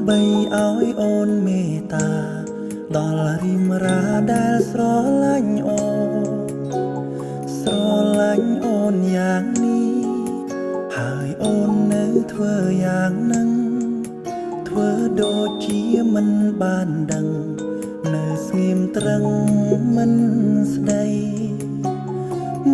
ដើម្បីឲ្យអូនមេត្តាដល់រីមរាដែលស្រឡាញ់អូនស្រឡាញ់អូនយ៉ាងនេះហើយអូននៅធ្វើយ៉ាងនឹងធ្វើដូចជាមិនបានដឹងនៅស្ងៀមត្រឹងមិនស្ដី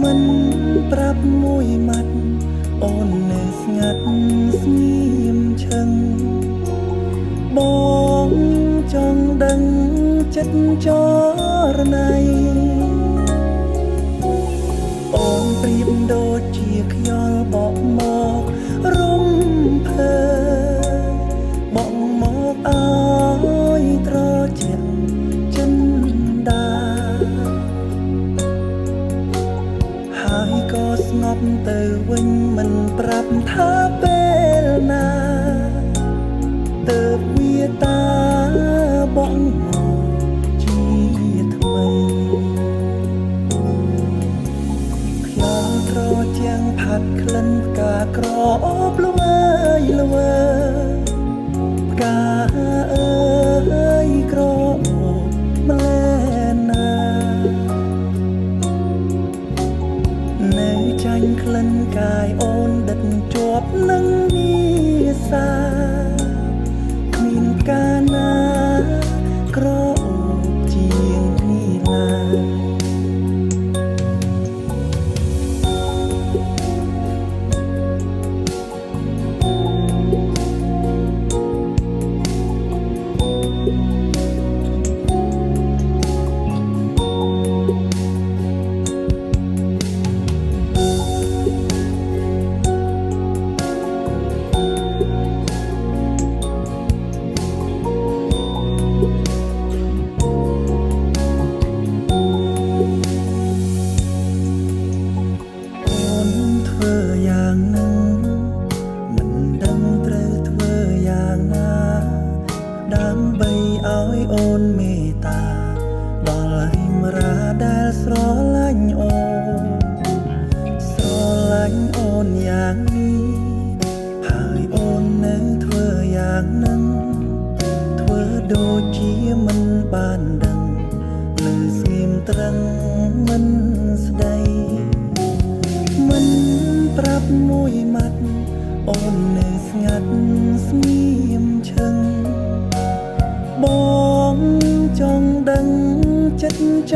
មិនប្រាប់មួយម៉ាត់អូននៅស្ងាត់ស្ងៀមឈឹងបងចង់ដឹងចិត្តចរណៃអូនប្រៀបដូចជាខ្យល់បក់មករំភើបក់មកឲ្យត្រជាក់ចិនដាហើយក៏ស្ងប់ទៅវិញមិនប្រាប់ថាពេលណាទើបវាតាបងមកជាថ្មីខ្យល់ត្រជាំងផាត់ក្លិនផ្កាក្រអូបល្វើយល្វើផ្កាអើយក្រអូបម្លែណានៅចាញ់ក្លិនកាយអូនដិតជាប់នឹងវាសាគ្មានផ្កាណាក្រអូបជាងនេះឡើយដើម្បីឲ្យអូនមេត្តាដល់រីមរាដែលស្រឡាញ់អូនស្រឡាញ់អូនយ៉ាងនេះហើយអូននៅធ្វើយ៉ាងនឹងធ្វើដូចជាមិនបានដឹងនៅស្ងៀមត្រឹងមិនស្ដីមិនប្រាប់មួយម៉ាត់អូននៅស្ងាត់ស្ងៀមឈឹងបងចង់ដឹងចិត្តច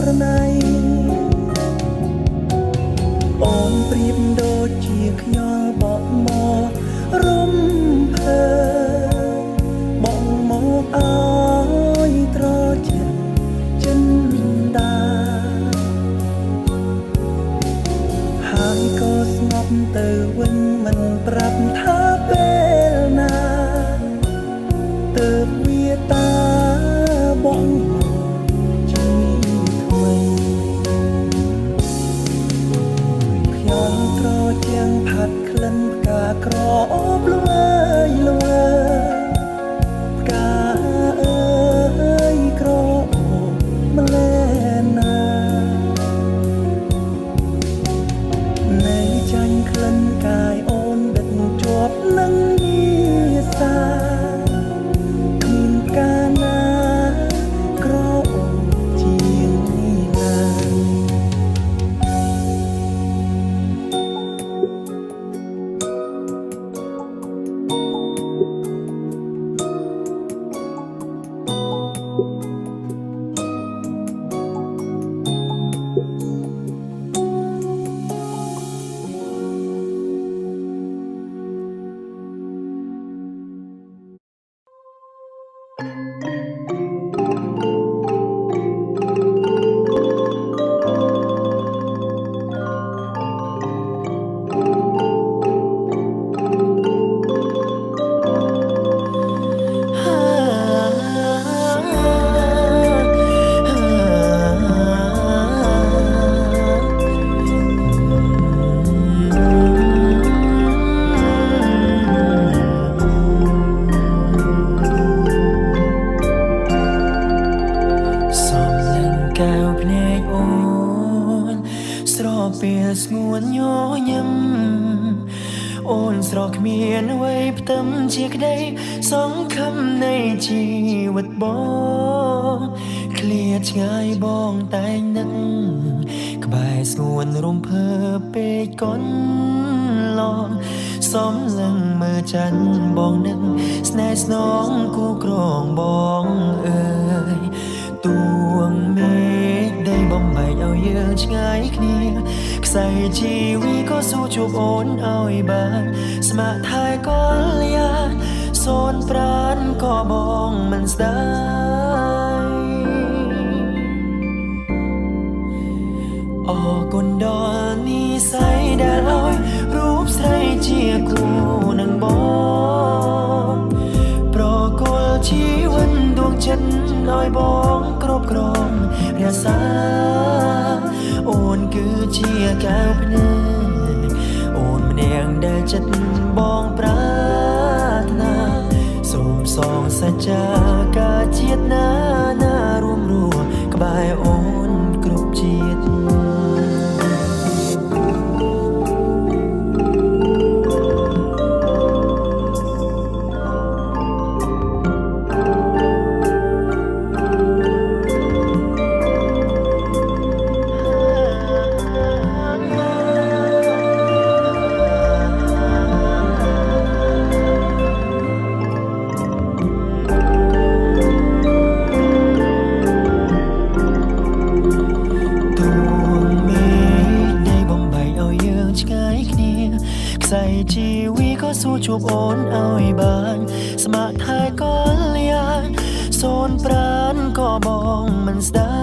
រណៃអូនប្រៀបដូចជាខ្យល់បក់មករំភើបងមកឲ្យត្រជាក់ចិនដាហើយក៏ស្ងប់ទៅវិញមិនប្រាប់ថាពេលណាទើបវាតាបងមកជាថ្មីខ្យល់ត្រជាំងផាត់ក្លិនផ្កាក្រអូបល្វើយល្វើផ្កាអើយក្រអូបម្លែណានៅចាញ់ក្លិនកាយអូនដិតជាប់នឹងវាសាកាណាក្រអូបជាងនេះឡើយពេលស្ងួនញញឹម អូនស្រកគ្មានអ្វីផ្ទឹមជាក្តីសង្ឃឹមនៃជីវិតបងឃ្លាតឆ្ងាយបងតែងនឹកក្បែរស្ងួនរំភើបពេកកូនឡងសំលឹងមើលចាន់បងនឹកស្នេហ៍ស្នងគូក្រងបងអើយទួងមេឃដីបំបែកឲ្យយើងឆ្ងាយគ្នាខ្សែជីវីក៏ស៊ូជួបអូនឲ្យបានស្ម័គ្រថែកលយាសូនប្រានក៏បងមិនស្ដាយអរគុណដល់និស្ស័យដែលឲ្យរូបស្រីជាគូនឹងបងប្រគល់ជីវិតដួងចិត្តឲ្យបងគ្រប់គ្រងរក្សាអូនគឺជាកែវភ្នែកអូនម្នាក់ដែលចិត្តបងប្រាថ្នាសូមសងសច្ចាការជាតិណារួមរស់ក្បែរអូនគ្រប់ជាតិខ្សែជីវីក៏ស៊ូជួបអូនឲ្យបានស្ម័គ្រថែកលយាសូនប្រានក៏បងមិនស្ដា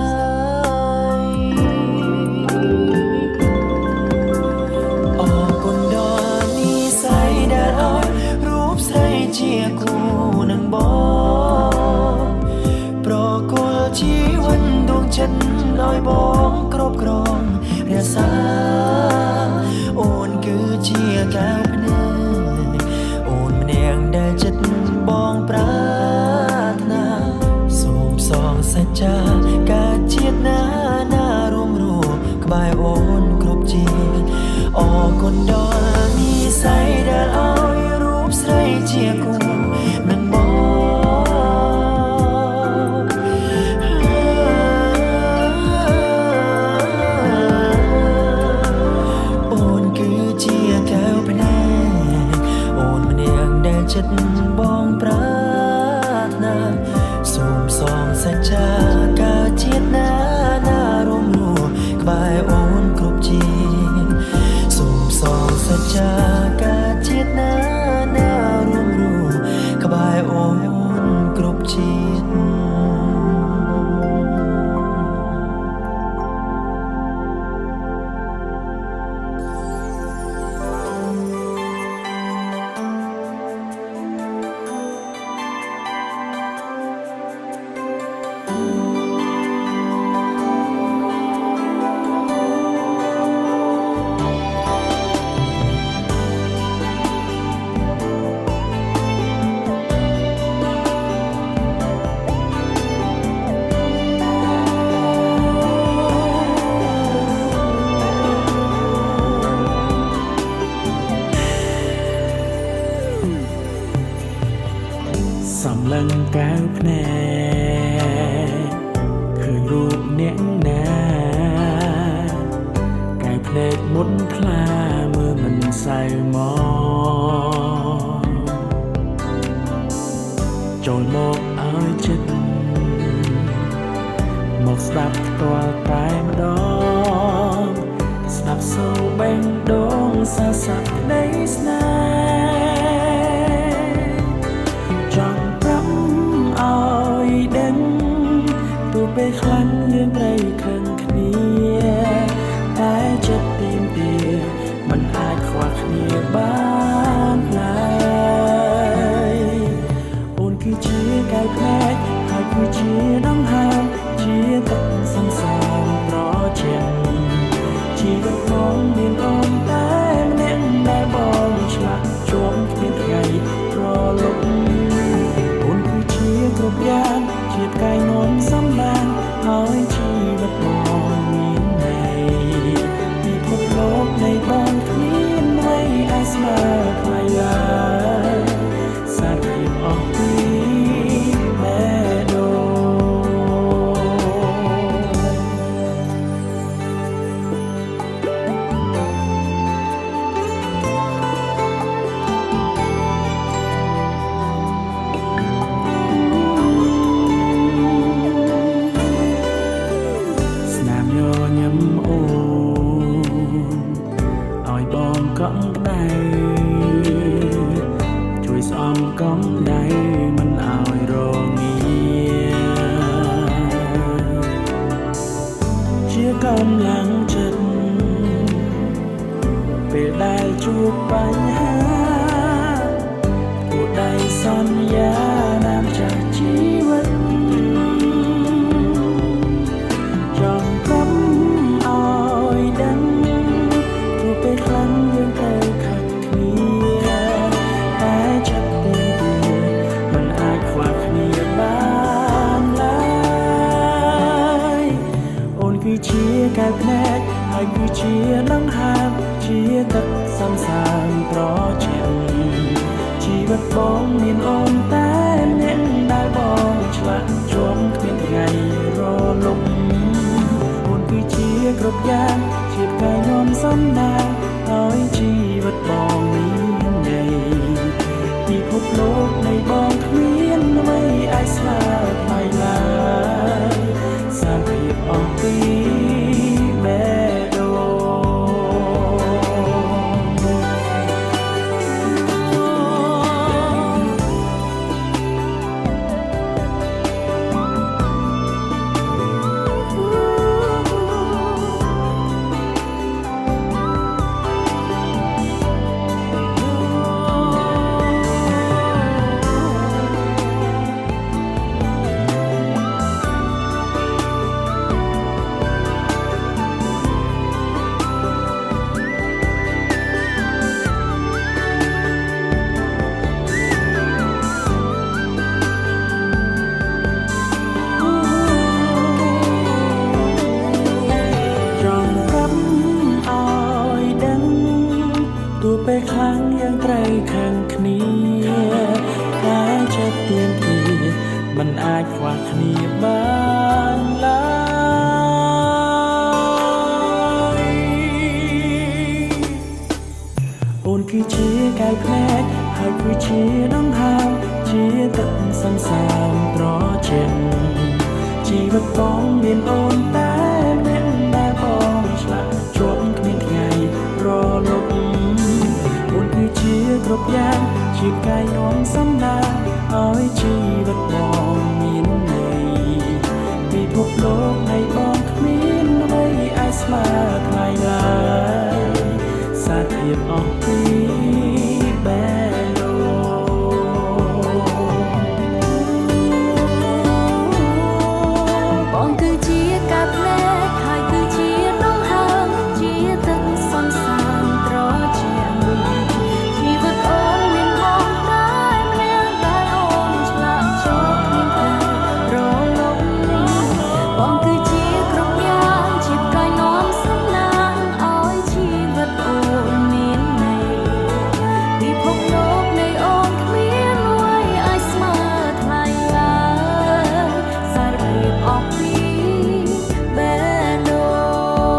យអរគុណដល់និស្ស័យដែលឲ្យរូបស្រីជាគូនឹងបងប្រគល់ជីវិតដួងចិត្តឲ្យបងគ្រប់គ្រងរក្សាអូនគឺជាកែវភ្នែកអូនម្នាក់ដែលចិត្តបងប្រាថ្នាសូមសងសច្ចាការជាតិណារួមរស់ក្បែរអូនគ្រប់ជាតិអរគុណដល់និស្ស័យដែលឲ្យរូបស្រីជាគូនឹងបងចិត្តបងប្រាថ្នាសូមសងសច្ចាការជាតិណារួមរស់ក្បែរអូនគ្រប់ជាតិសូមសងសច្ចាការជាតិណារួមរស់ក្បែរអូនគ្រប់ជាតិសំឡឹងកែវភ្នែកឃើញរូបអ្នកណាកែវភ្នែកមុនថ្លាមើលមិនសៅមកចូលមកឲ្យចិត្តមកស្ដាប់ផ្ទាល់តែម្ដងស្ដាប់សូរបេះដូងសាស័កក្ដីស្នេហ៍ឲ្យដឹងទូពេលខ្លាំងយើងត្រូវខឹងគ្នាតែចិត្តទីមទាមិនអាចខ្វះគ្នាបានឡើយអូនគឺជាកែវភ្នែកហើយគឺជាដង្ហើមជាទឹកសន្សើមត្រជាក់ជីវិតបងមានអូនតែម្នាក់ដែលបងឆ្លាក់ជាប់គ្មានថ្ងៃប្រលប់គ្រប់យ៉ាងជាតិកាយនោមសំឡាងហើយជីវិតបងមានន័យពិភពលោកនៃបងគ្មានអ្វីអាចស្មើ កង់ដៃជួយស្អំកង់ដៃមិនឲ្យរងាជាកម្លាំងចិត្តពេលដែលជួបបញ្ហាពួកដៃសន្យាណាមចាស់ជីវិតចង់កុំឲ្យដឹងពួកពេលខ្លាំងយើងត្រូវខាត់គ្នាតែចិត្តទៀងទាមិនអាចខ្វះគ្នាបានឡើយអូនគឺជាកែវភ្នែកហើយគឺជាដង្ហើមជាទឹកសន្សើមត្រជាក់ជីវិតបងមានអូនតែអ្នកដែលបងឆ្លាក់ជាប់គ្មានថ្ងៃរលំអូនគឺជាគ្រប់យ៉ាងជាផ្កាយនាំសំណាងឲ្យជីវិតបងមានន័យពិភពលោកនៃបងគ្មានអ្វីអាចស្មើថ្លៃឡើយសាភាពអស់ពីបេះដូពេលខ្លាំងយើងត្រូវខាងគ្នាតែចិត្តទៀងទាមិនអាចខ្វះគ្នាបានឡើយអូនគឺជាកែវភ្នែកហើយគឺជាដង្ហើមជាទឹកសន្សើមត្រជាក់ជីវិតបងមានអូនតែអ្នកដែលបងឆ្លាក់ជាប់គ្មានថ្ងៃរលត់គឺជាគ្រប់យ៉ាងជាកាយនាំសំណាងឲ្យជីវិតបងមានន័យពិភពលោកនៃបងគ្មានអ្វីអាចស្មើថ្លៃឡើយសាភាពអស់ពីបេះដូងបងគឺជាកាភ្នែកហើយគឺជាដង្ហើមជាទឹកសន្សើមត្រជាក់ជីវិតអូនមានបងតែម្នាក់ដែលអូនឆ្លាក់ជាប់គ្មានថ្ងៃរលំបងគឺជាគ្រប់យ៉ាងជាផ្កាយនាំសំណាងឲ្យជីវិតអូនមានន័យពិភពលោកនៃអូនគ្មានអ្វីអាចស្មើថ្លៃឡើយសារភាពអស់ពីបេះដូង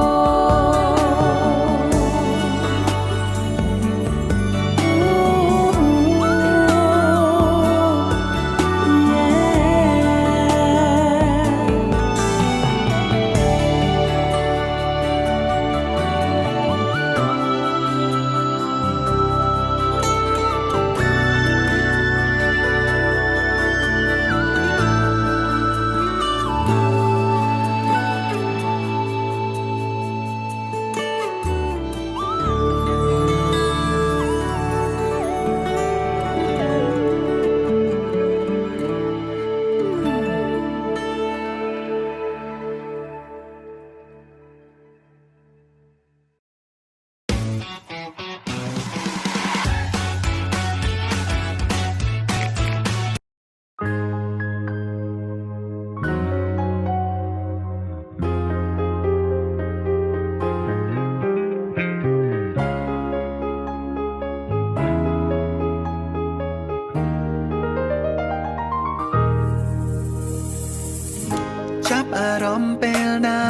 ចាប់អារម្មណ៍ពេលណា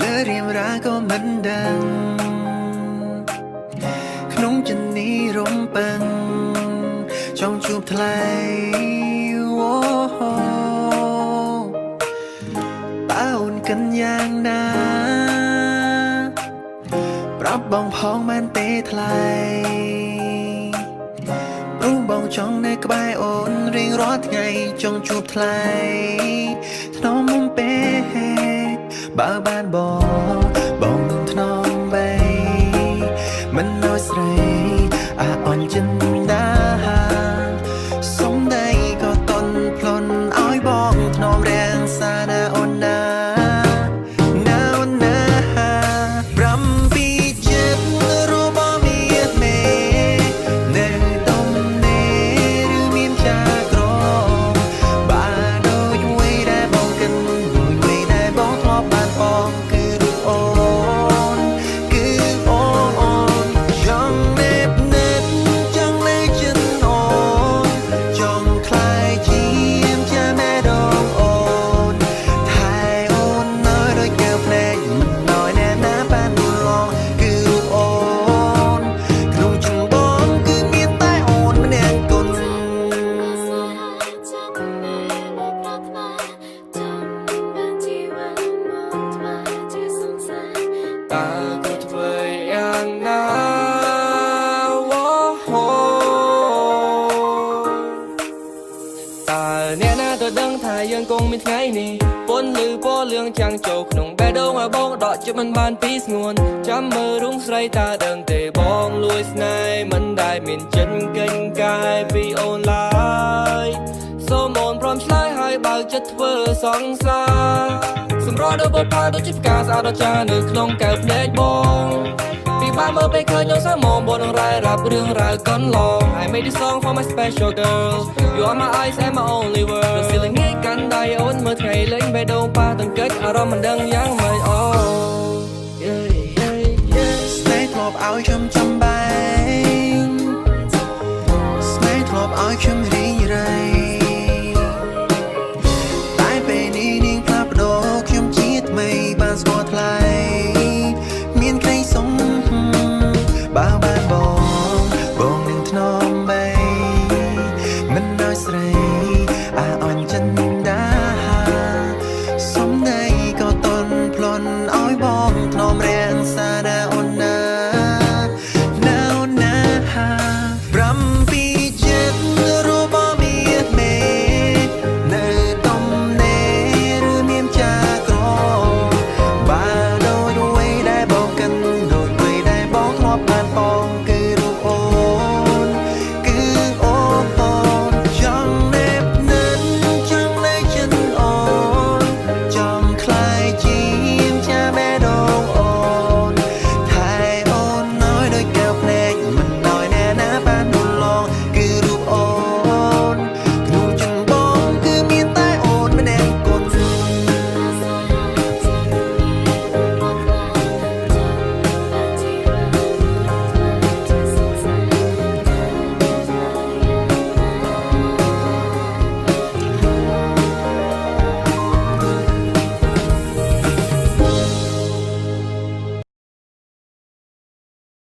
លើរៀងរ៉ាក៏មិនដឹងក្នុងចិត្តនេះរំពឹងចង់ជួបថ្លៃតើអូនកិនយ៉ាងណា รับបងផងបានទេថ្លៃព្រោះបងចង់នៅក្បែរអូនរៀងរាល់ថ្ងៃចង់ជួបថ្លៃថ្នមមុំពេបើបានបងនឹងថ្នមបីមិននៅស្រីអាអន់ចិនដាសុំដៃក៏តន់ផ្លន់ឲ្យបងថ្នមរាំងសាណាអូនណាตาก็เธออย่างน่าวโหตาเนี่ยน่าตัวดังถ่ายยังคงมีไงนี่ปนหรือป้อเรื่องจังโจกนงแบดงอาบองดอกจะมันบานปีสงวนจำมือรุ่งใส่ตาเดินเตะบองลุยสไนมันได้มินจันกันกายปีออนไลน์โซมอนพร้อมชลายให้บ่าวจะเธอสองสาសម្រាប់ដល់បបដល់ជីវការស្អាតដល់ចានៅក្នុងកែវភ្នែកបងពីបានមើលពេលឃើញយកសាមងបងនឹងរ៉ាយរ៉ាប់រឿងរ៉ាវកន្លង I made this song for my special girl You are my eyes and my only world រសៀលងាយកាន់ដៃអូនមើលថ្ងៃលេងបេះដូងប៉ះទាំងកិច្ចអារម្មណ៍មិនដឹងយ៉ាងម៉េចអូស្នេហ៍ធ្លាប់ឲ្យខ្ញុំចាំបាន